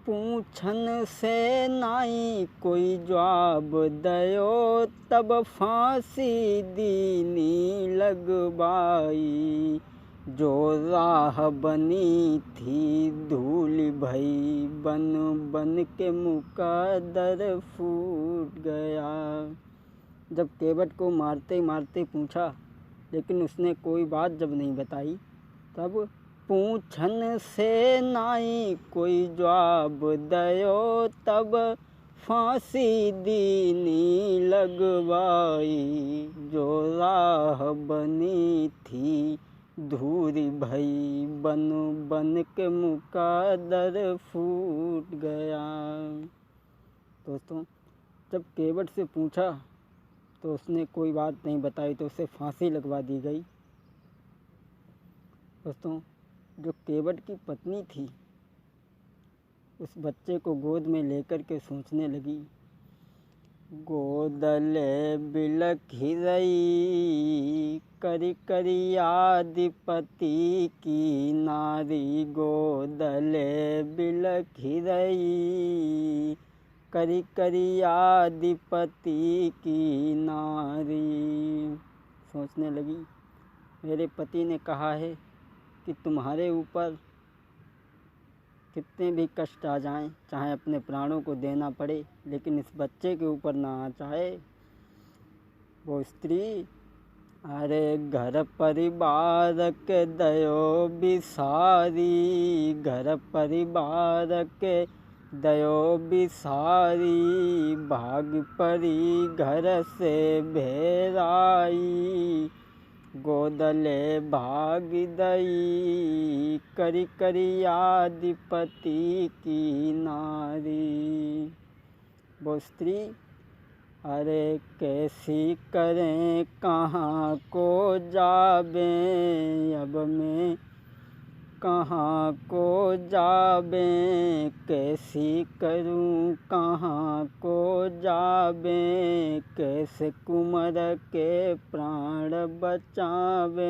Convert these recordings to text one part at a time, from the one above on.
पूछन से नाई कोई जवाब दयो, तब फांसी दीनी लगवाई। जो राह बनी थी धूल भई, बन बन के मुकद्दर फूट गया। जब केवट को मारते मारते पूछा, लेकिन उसने कोई बात जब नहीं बताई, तब पूछन से नाई कोई जवाब दयो, तब फांसी दीनी लगवाई। जो राह बनी थी धूरी भई, बन बन के मुकद्दर फूट गया। दोस्तों, जब केवट से पूछा तो उसने कोई बात नहीं बताई, तो उसे फांसी लगवा दी गई। दोस्तों, जो केवट की पत्नी थी, उस बच्चे को गोद में लेकर के सोचने लगी, गोदले बिलखी रही, करी करी याद पति की नारी। गोदले बिलखी रही, करी करी याद पति की नारी। सोचने लगी, मेरे पति ने कहा है कि तुम्हारे ऊपर कितने भी कष्ट आ जाएं, चाहे अपने प्राणों को देना पड़े, लेकिन इस बच्चे के ऊपर ना आ जाए। वो स्त्री, अरे घर परिवार के दयो बिसारी, घर परिवार के दयो बिसारी। भाग परी घर से भेराई, गोदले भाग दई, करी करी याद पति की नारी। वो स्त्री, अरे कैसी करें कहाँ को जाबें, अब मैं कहाँ को जाबें। कैसी करूं कहाँ को जाबें, कैसे कुंवर के प्राण बचावें।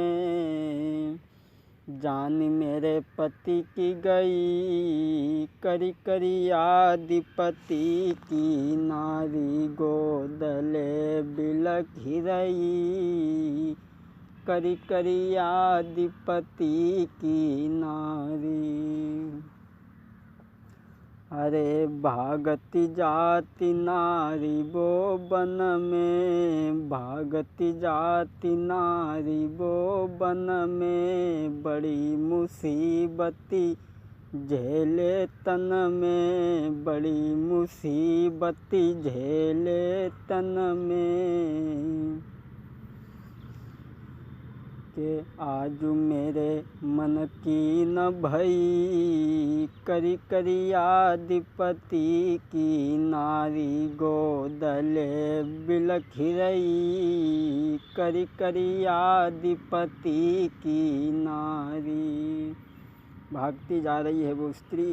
जान मेरे पति की गई, करी करी याद पति की नारी। गोदले बिलखी रही, करी करी याद पति की नारी। अरे भागती जाती नारी वो बन में, भागती जाती नारी वो बन में। बड़ी मुसीबती झेले तन में, बड़ी मुसीबती झेले तन में। के आजू मेरे मन की न भई, करी करी याद पति की नारी। गोदले बिलखी रही, करी करी याद पति की नारी। भागती जा रही है वो स्त्री,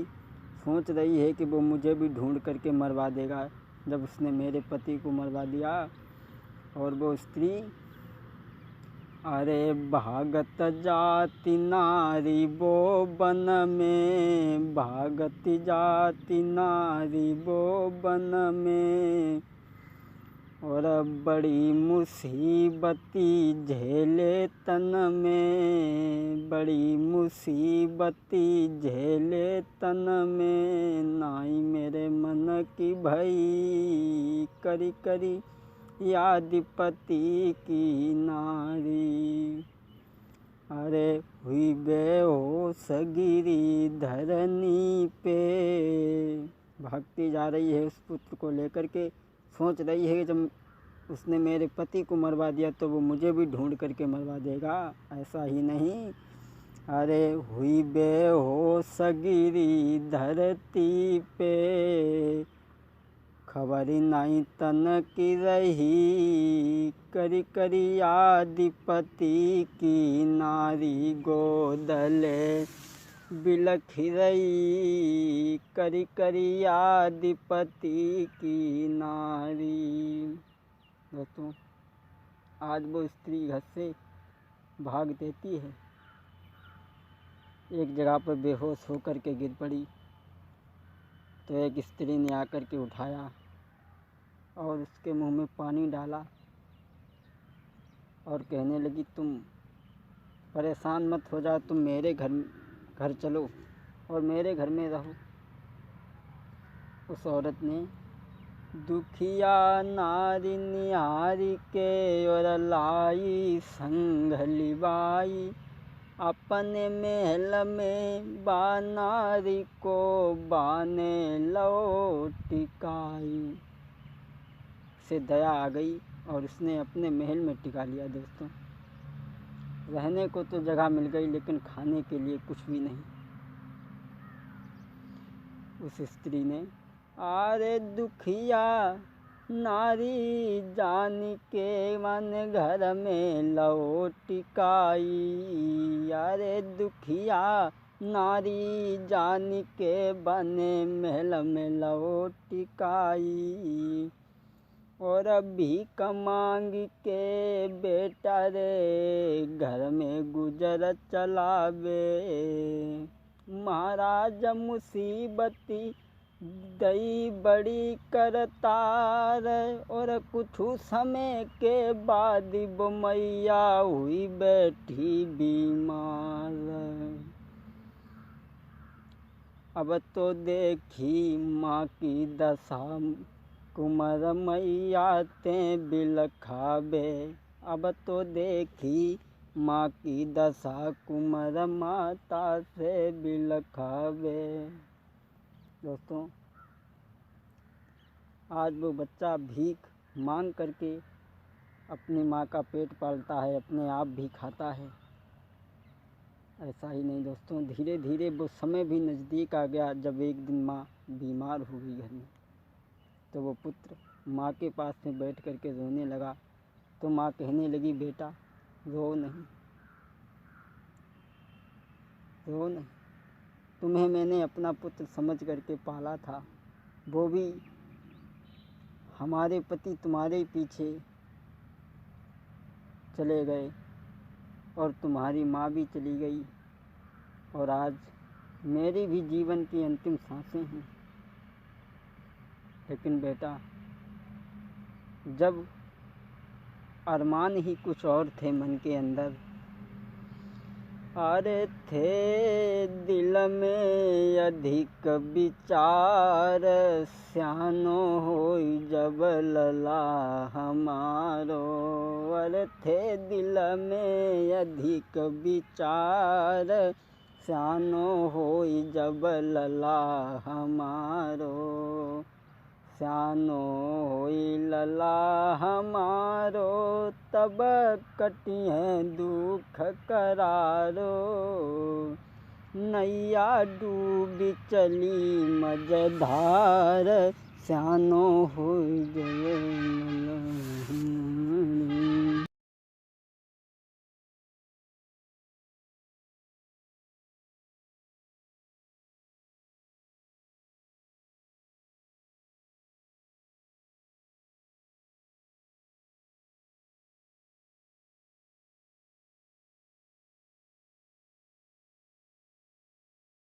सोच रही है कि वो मुझे भी ढूंढ करके मरवा देगा, जब उसने मेरे पति को मरवा दिया। और वो स्त्री, अरे भागत जाती नारी वो बन में, भागती जाती नारी वो बन में। और बड़ी मुसीबती झेले तन में, बड़ी मुसीबती झेले तन में। नाई मेरे मन की भई, करी करी याद पति की नारी। अरे हुई बेहोश गिरी धरनी पे। भागती जा रही है उस पुत्र को लेकर के, सोच रही है कि जब उसने मेरे पति को मरवा दिया तो वो मुझे भी ढूंढ करके मरवा देगा। ऐसा ही नहीं, अरे हुई बेहोश गिरी धरती पे। खबर नहीं तन की रही, करी करी याद पति की नारी। गोदले बिलखी रही, करी करी याद पति की नारी। दोस्तों, आज वो स्त्री घर से भाग देती है, एक जगह पर बेहोश होकर के गिर पड़ी। तो एक स्त्री ने आकर के उठाया और उसके मुंह में पानी डाला और कहने लगी, तुम परेशान मत हो जाओ, तुम मेरे घर चलो और मेरे घर में रहो। उस औरत ने दुखिया नारी निहारी के और लाई संग लिबाई, अपने महल में बानारी को बाने लो टिकाई। से दया आ गई और उसने अपने महल में टिका लिया। दोस्तों, रहने को तो जगह मिल गई लेकिन खाने के लिए कुछ भी नहीं। उस स्त्री ने अरे दुखिया नारी जान के मन घर में लो टिकाई, अरे दुखिया नारी जान के बने महल में लो टिकाई। और भीख मांग के बेटा रे घर में गुजर चलावे, महाराज मुसीबती दई बड़ी करतार। और कुछ समय के बाद वो मैया हुई बैठी बीमार। अब तो देखी माँ की दशा कुंवर मैया ते बिलखावे। अब तो देखी माँ की दशा कुंवर माता से बिलखावे। दोस्तों, आज वो बच्चा भीख मांग करके अपनी माँ का पेट पालता है, अपने आप भी खाता है। ऐसा ही नहीं दोस्तों, धीरे धीरे वो समय भी नज़दीक आ गया जब एक दिन माँ बीमार हो गई घर में। तो वो पुत्र माँ के पास में बैठ कर के रोने लगा। तो माँ कहने लगी, बेटा रो नहीं, रो नहीं, तुम्हें मैंने अपना पुत्र समझ करके पाला था। वो भी हमारे पति तुम्हारे पीछे चले गए और तुम्हारी माँ भी चली गई और आज मेरी भी जीवन की अंतिम सांसें हैं। लेकिन बेटा, जब अरमान ही कुछ और थे मन के अंदर, अरे थे दिल में अधिक विचार, स्यानो होई जब लला हमारो। अरे थे दिल में अधिक विचार, स्यानो होई जब लला हमारो। स्यानो होई लला हमारो, तब कटिए दुख करारो। नैया डूबी चली मझधार, स्यानो होई जब लला